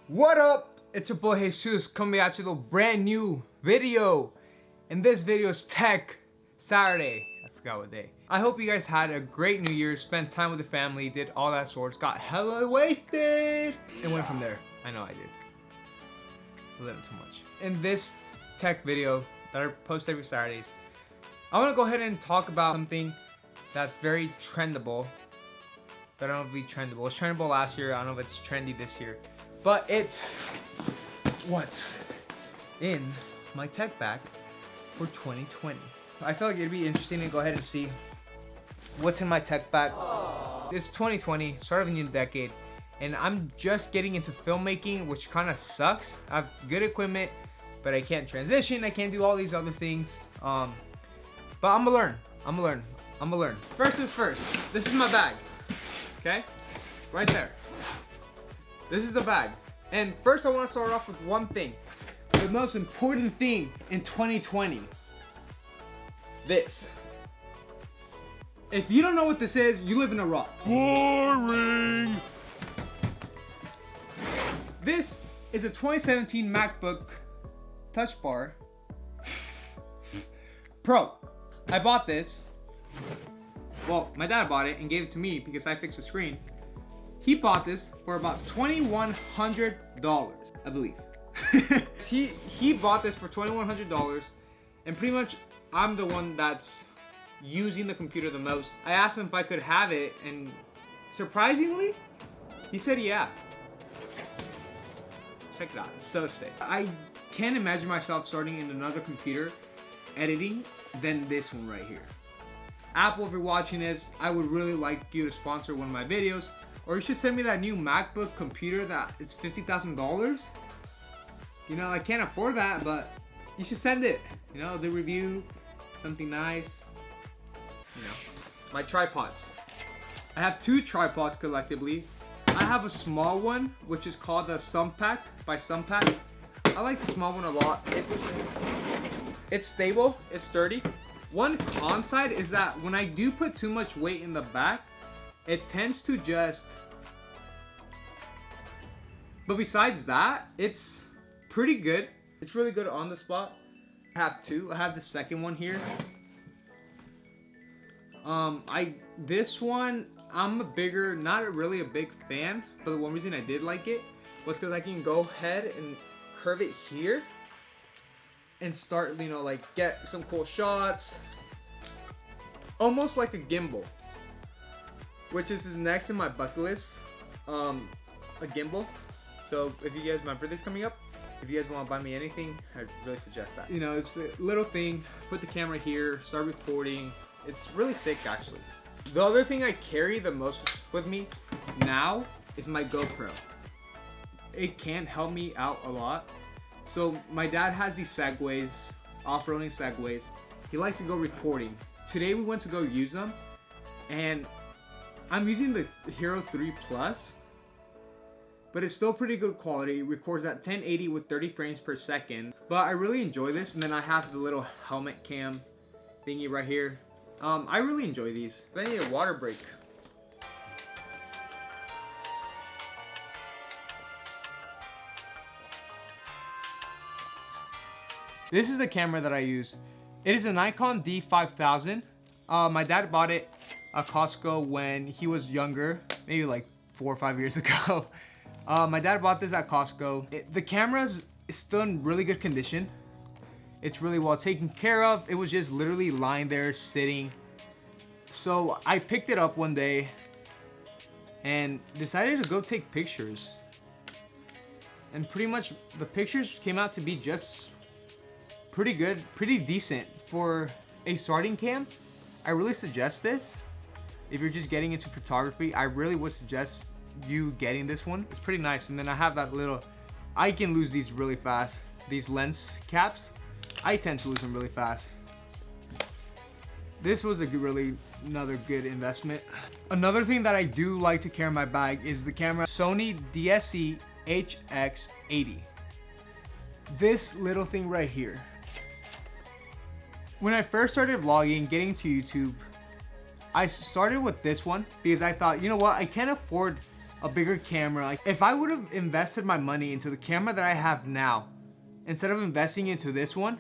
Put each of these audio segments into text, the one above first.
What up? It's your boy Jesus coming at you with a brand new video. And this video is Tech Saturday. I forgot what day. I hope you guys had a great New Year, spent time with the family, did all that sorts, got hella wasted, and went from there. I know I did. A little too much. In this tech video that I post every Saturdays, I want to go ahead and talk about something that's very trendable. But I don't know if it's trendable. It was trendable last year. I don't know if it's trendy this year. But it's what's in my tech bag for 2020. I feel like it'd be interesting to go ahead and see what's in my tech bag. It's 2020, start of the new decade, and I'm just getting into filmmaking, which kind of sucks. I have good equipment, but I can't transition. I can't do all these other things. But I'm gonna learn. First is first. This is my bag. Okay, right there. This is the bag. And first I want to start off with one thing. The most important thing in 2020. This. If you don't know what this is, you live in a rock. Boring! This is a 2017 MacBook Touch Bar Pro. I bought this. Well, my dad bought it and gave it to me because I fixed the screen. He bought this for about $2,100, I believe. he bought this for $2,100, and pretty much I'm the one that's using the computer the most. I asked him if I could have it, and surprisingly, he said yeah. Check it out, it's so sick. I can't imagine myself starting in another computer editing than this one right here. Apple, if you're watching this, I would really like you to sponsor one of my videos, or you should send me that new MacBook computer that is $50,000. You know, I can't afford that, but you should send it. You know, the review, something nice. You know, my tripods. I have two tripods collectively. I have a small one, which is called the Sunpack by Sunpack. I like the small one a lot. It's stable, it's sturdy. One con side is that when I do put too much weight in the back, it tends to just... But besides that, it's pretty good. It's really good on the spot. I have two. I have the second one here. This one, I'm not really a big fan, but the one reason I did like it was because I can go ahead and curve it here and start, you know, like get some cool shots. Almost like a gimbal, which is next in my bucket list. A gimbal. So if you guys remember this coming up, if you guys want to buy me anything, I'd really suggest that. You know, it's a little thing. Put the camera here, start recording. It's really sick, actually. The other thing I carry the most with me now is my GoPro. It can help me out a lot. So my dad has these segways, off-roading segways. He likes to go recording. Today we went to go use them, and I'm using the Hero 3 Plus, but it's still pretty good quality. It records at 1080 with 30 frames per second. But I really enjoy this, and then I have the little helmet cam thingy right here. I really enjoy these. I need a water break. This is the camera that I use. It is a Nikon D5000. My dad bought it at Costco when he was younger, maybe like 4 or 5 years ago. My dad bought this at Costco. The camera is still in really good condition. It's really well taken care of. It was just literally lying there sitting. So I picked it up one day and decided to go take pictures. And pretty much the pictures came out to be just pretty good, pretty decent for a starting cam. I really suggest this. If you're just getting into photography, I really would suggest you getting this one. It's pretty nice. And then I have that little, I can lose these really fast. These lens caps, I tend to lose them really fast. This was another good investment. Another thing that I do like to carry in my bag is the camera Sony DSC HX80. This little thing right here. When I first started vlogging, getting to YouTube, I started with this one because I thought, you know what, I can't afford a bigger camera. Like, if I would have invested my money into the camera that I have now, instead of investing into this one,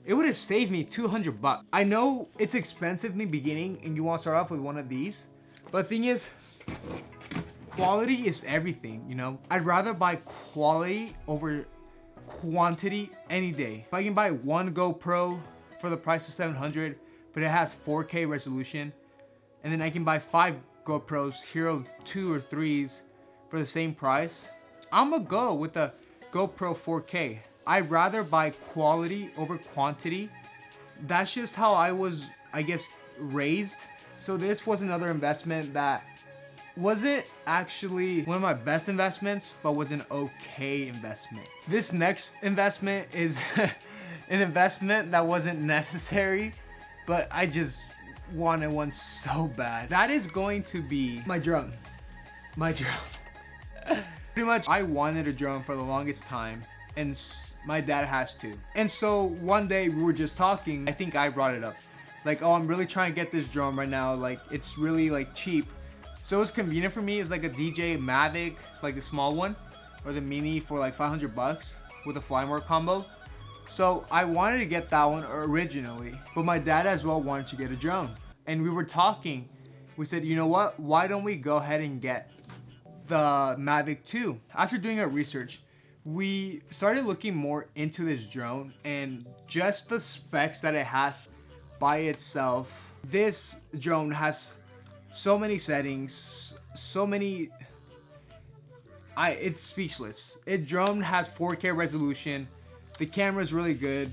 it would have saved me 200 bucks. I know it's expensive in the beginning and you want to start off with one of these, but the thing is, quality is everything, you know? I'd rather buy quality over quantity any day. If I can buy one GoPro for the price of 700, but it has 4K resolution, and then I can buy 5 GoPros, Hero 2 or 3s for the same price, I'm gonna go with the GoPro 4K. I'd rather buy quality over quantity. That's just how I was, I guess, raised. So this was another investment that wasn't actually one of my best investments, but was an okay investment. This next investment is an investment that wasn't necessary, but I just wanted one so bad. That is going to be my drone. My drone. Pretty much, I wanted a drone for the longest time, and my dad has too. And so one day we were just talking, I think I brought it up. Like, oh, I'm really trying to get this drone right now. Like, it's really like cheap. So it's convenient for me. It's like a DJI Mavic, like the small one, or the mini for like 500 bucks with a fly more combo. So I wanted to get that one originally, but my dad as well wanted to get a drone. And we were talking, we said, you know what? Why don't we go ahead and get the Mavic 2? After doing our research, we started looking more into this drone and just the specs that it has by itself. This drone has so many settings, so many, it's speechless. It drone has 4K resolution. The camera is really good.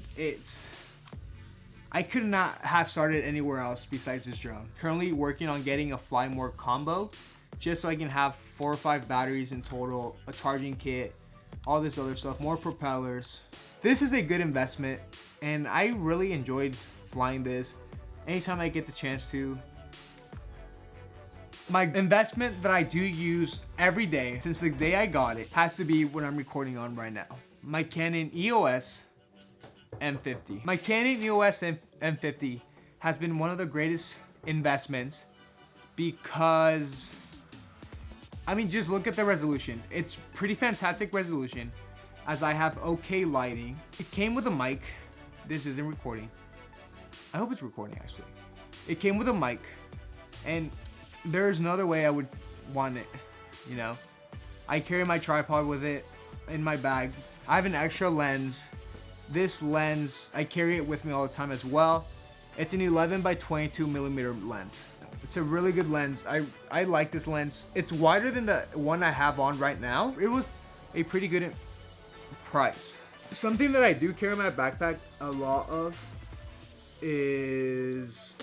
I could not have started anywhere else besides this drone. Currently working on getting a fly more combo, just so I can have 4 or 5 batteries in total, a charging kit, all this other stuff, more propellers. This is a good investment, and I really enjoyed flying this anytime I get the chance to. My investment that I do use every day since the day I got it has to be what I'm recording on right now. My Canon EOS M50. My Canon EOS M50 has been one of the greatest investments because, I mean, just look at the resolution. It's pretty fantastic resolution, as I have okay lighting. It came with a mic. This isn't recording. I hope it's recording actually. It came with a mic, and there's no other way I would want it, you know? I carry my tripod with it in my bag. I have an extra lens. This lens, I carry it with me all the time as well. It's an 11 by 22 millimeter lens. It's a really good lens. I like this lens. It's wider than the one I have on right now. It was a pretty good price. Something that I do carry in my backpack a lot of is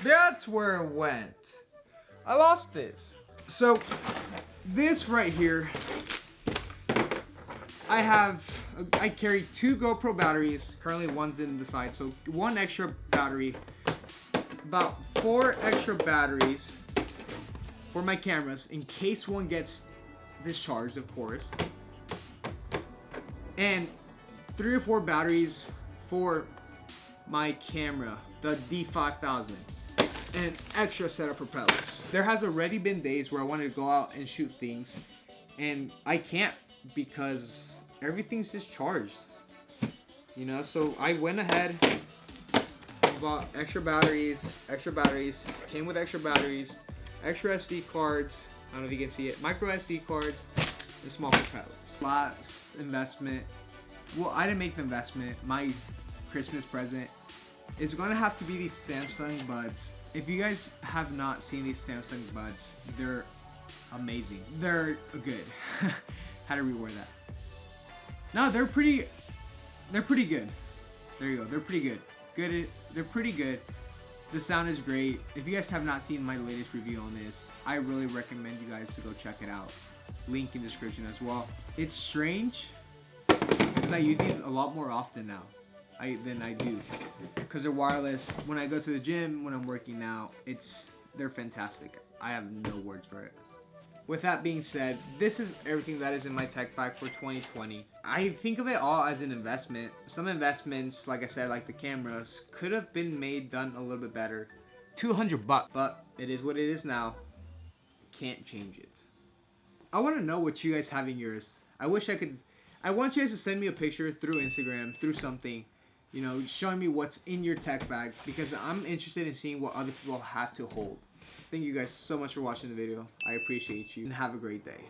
that's where it went. I lost this. So this right here, I carry 2 GoPro batteries. Currently one's in the side, so 1 extra battery, about 4 extra batteries for my cameras in case one gets discharged, of course, and 3 or 4 batteries for my camera, the D5000, and an extra set of propellers. There has already been days where I wanted to go out and shoot things, and I can't because everything's discharged, you know? So I went ahead, bought extra batteries, came with extra batteries, extra SD cards, I don't know if you can see it, micro SD cards, and small propellers. Last investment, well, I didn't make the investment, my Christmas present is gonna have to be these Samsung Buds. If you guys have not seen these Samsung Buds, they're amazing. They're good. How to reword that? No, they're pretty good. There you go. They're pretty good. They're pretty good. The sound is great. If you guys have not seen my latest review on this, I really recommend you guys to go check it out. Link in the description as well. It's strange because I use these a lot more often now than I do, because they're wireless. When I go to the gym, when I'm working out, they're fantastic. I have no words for it. with that being said, this is everything that is in my tech bag for 2020. I think of it all as an investment. Some investments, like I said, like the cameras, could have been done a little bit better. $200, but it is what it is now. Can't change it. I want to know what you guys have in yours. I want you guys to send me a picture through Instagram, through something, you know, showing me what's in your tech bag, because I'm interested in seeing what other people have to hold. Thank you guys so much for watching the video. I appreciate you, and have a great day.